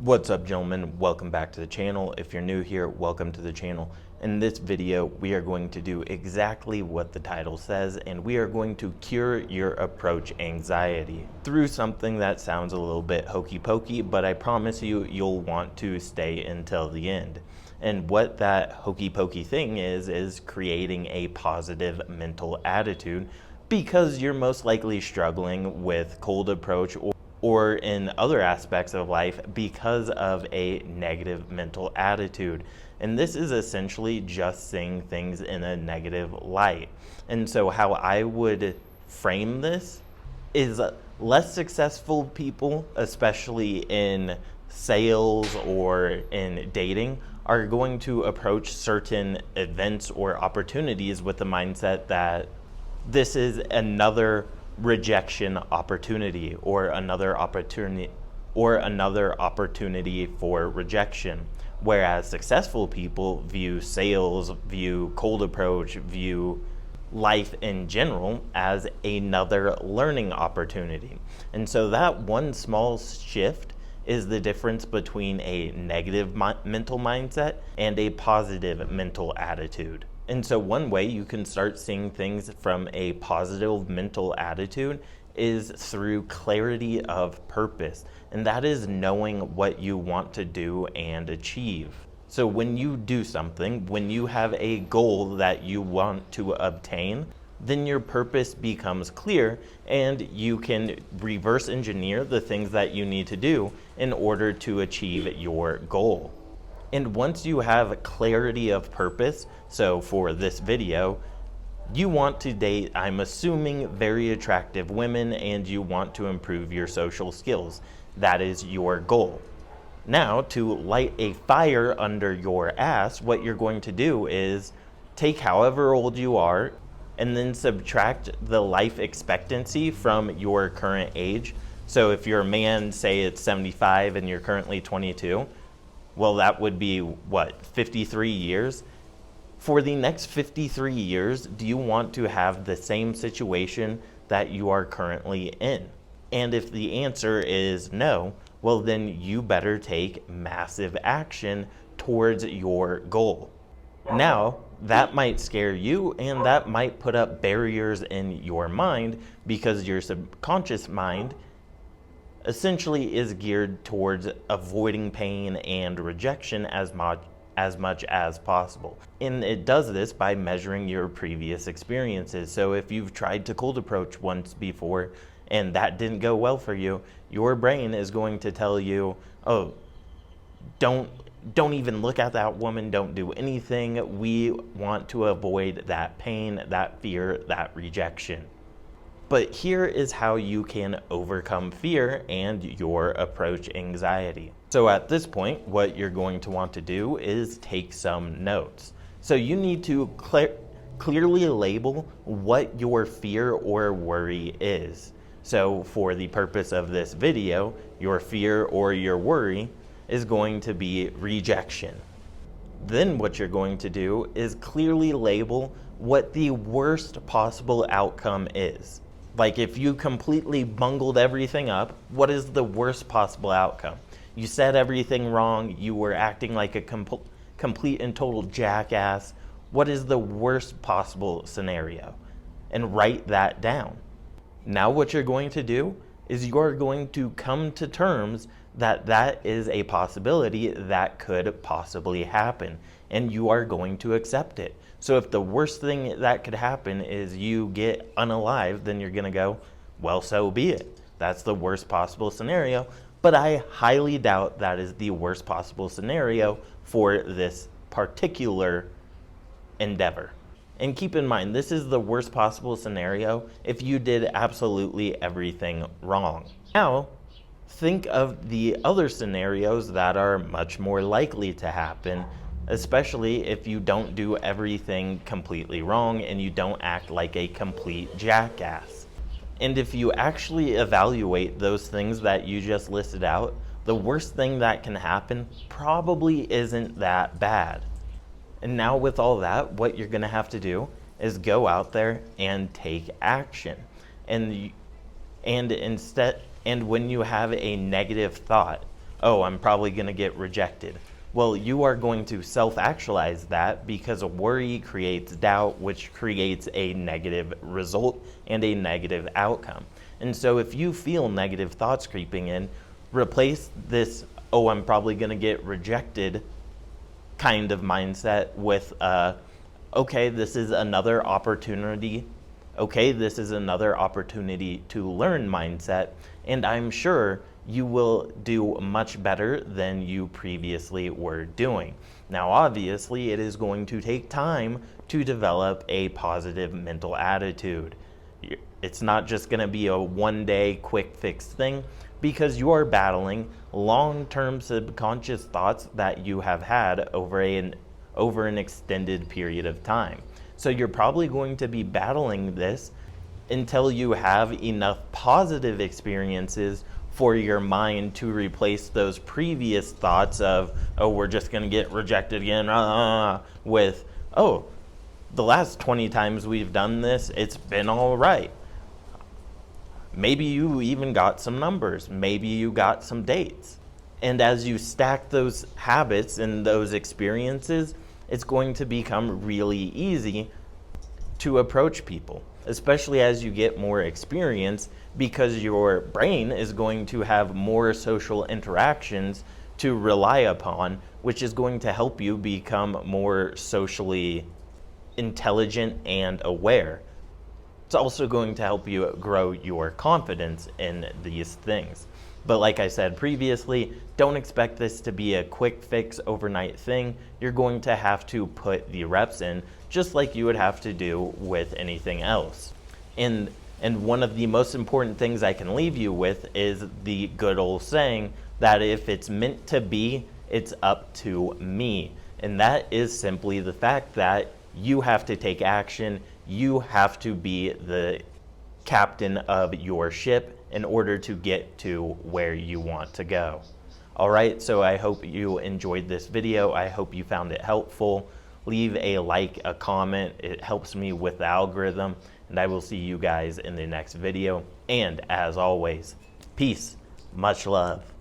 What's up, gentlemen? Welcome back to the channel. If you're new here, welcome to the channel. In this video, we are going to do exactly what the title says, and we are going to cure your approach anxiety through something that sounds a little bit hokey pokey, but I promise you, you'll want to stay until the end. And what that hokey pokey thing is creating a positive mental attitude, because you're most likely struggling with cold approach or in other aspects of life because of a negative mental attitude. And this is essentially just seeing things in a negative light. And so how I would frame this is less successful people, especially in sales or in dating, are going to approach certain events or opportunities with the mindset that this is another rejection opportunity or another opportunity for rejection. Whereas successful people view sales, view cold approach, view life in general as another learning opportunity. And so that one small shift is the difference between a negative mental mindset and a positive mental attitude. And so one way you can start seeing things from a positive mental attitude is through clarity of purpose. And that is knowing what you want to do and achieve. So when you do something, when you have a goal that you want to obtain, then your purpose becomes clear and you can reverse engineer the things that you need to do in order to achieve your goal. And once you have clarity of purpose, so for this video, you want to date, I'm assuming, very attractive women, and you want to improve your social skills. That is your goal. Now, to light a fire under your ass, what you're going to do is take however old you are and then subtract the life expectancy from your current age. So if you're a man, say it's 75 and you're currently 22, well, that would be, 53 years? For the next 53 years, do you want to have the same situation that you are currently in? And if the answer is no, well, then you better take massive action towards your goal. Now, that might scare you and that might put up barriers in your mind because your subconscious mind essentially is geared towards avoiding pain and rejection as much as possible. And it does this by measuring your previous experiences. So if you've tried to cold approach once before and that didn't go well for you, your brain is going to tell you, oh, don't even look at that woman, don't do anything. We want to avoid that pain, that fear, that rejection. But here is how you can overcome fear and your approach anxiety. So at this point, what you're going to want to do is take some notes. So you need to clearly label what your fear or worry is. So for the purpose of this video, your fear or your worry is going to be rejection. Then what you're going to do is clearly label what the worst possible outcome is. Like if you completely bungled everything up, what is the worst possible outcome? You said everything wrong, you were acting like a complete and total jackass. What is the worst possible scenario? And write that down. Now what you're going to do is you're going to come to terms that that is a possibility that could possibly happen, and you are going to accept it. So if the worst thing that could happen is you get unalive, then you're gonna go, well, so be it. That's the worst possible scenario, but I highly doubt that is the worst possible scenario for this particular endeavor. And keep in mind, this is the worst possible scenario if you did absolutely everything wrong. Now, think of the other scenarios that are much more likely to happen, especially if you don't do everything completely wrong and you don't act like a complete jackass. And if you actually evaluate those things that you just listed out, the worst thing that can happen probably isn't that bad. And now with all that, what you're gonna have to do is go out there and take action. And when you have a negative thought, oh, I'm probably going to get rejected. Well, you are going to self-actualize that because worry creates doubt, which creates a negative result and a negative outcome. And so if you feel negative thoughts creeping in, replace this, oh, I'm probably going to get rejected kind of mindset with, okay, this is another opportunity. Okay, this is another opportunity to learn mindset, and I'm sure you will do much better than you previously were doing. Now, obviously, it is going to take time to develop a positive mental attitude. It's not just going to be a one-day quick fix thing, because you are battling long-term subconscious thoughts that you have had over an extended period of time. So you're probably going to be battling this until you have enough positive experiences for your mind to replace those previous thoughts of, oh, we're just going to get rejected again, with, oh, the last 20 times we've done this, it's been all right. Maybe you even got some numbers. Maybe you got some dates. And as you stack those habits and those experiences, it's going to become really easy to approach people, especially as you get more experience, because your brain is going to have more social interactions to rely upon, which is going to help you become more socially intelligent and aware. It's also going to help you grow your confidence in these things. But like I said previously, don't expect this to be a quick fix overnight thing. You're going to have to put the reps in, just like you would have to do with anything else. And one of the most important things I can leave you with is the good old saying that if it's meant to be, it's up to me. And that is simply the fact that you have to take action. You have to be the captain of your ship in order to get to where you want to go. All right, so I hope you enjoyed this video. I hope you found it helpful. Leave a like, a comment. It helps me with the algorithm, and I will see you guys in the next video. And as always, peace, much love.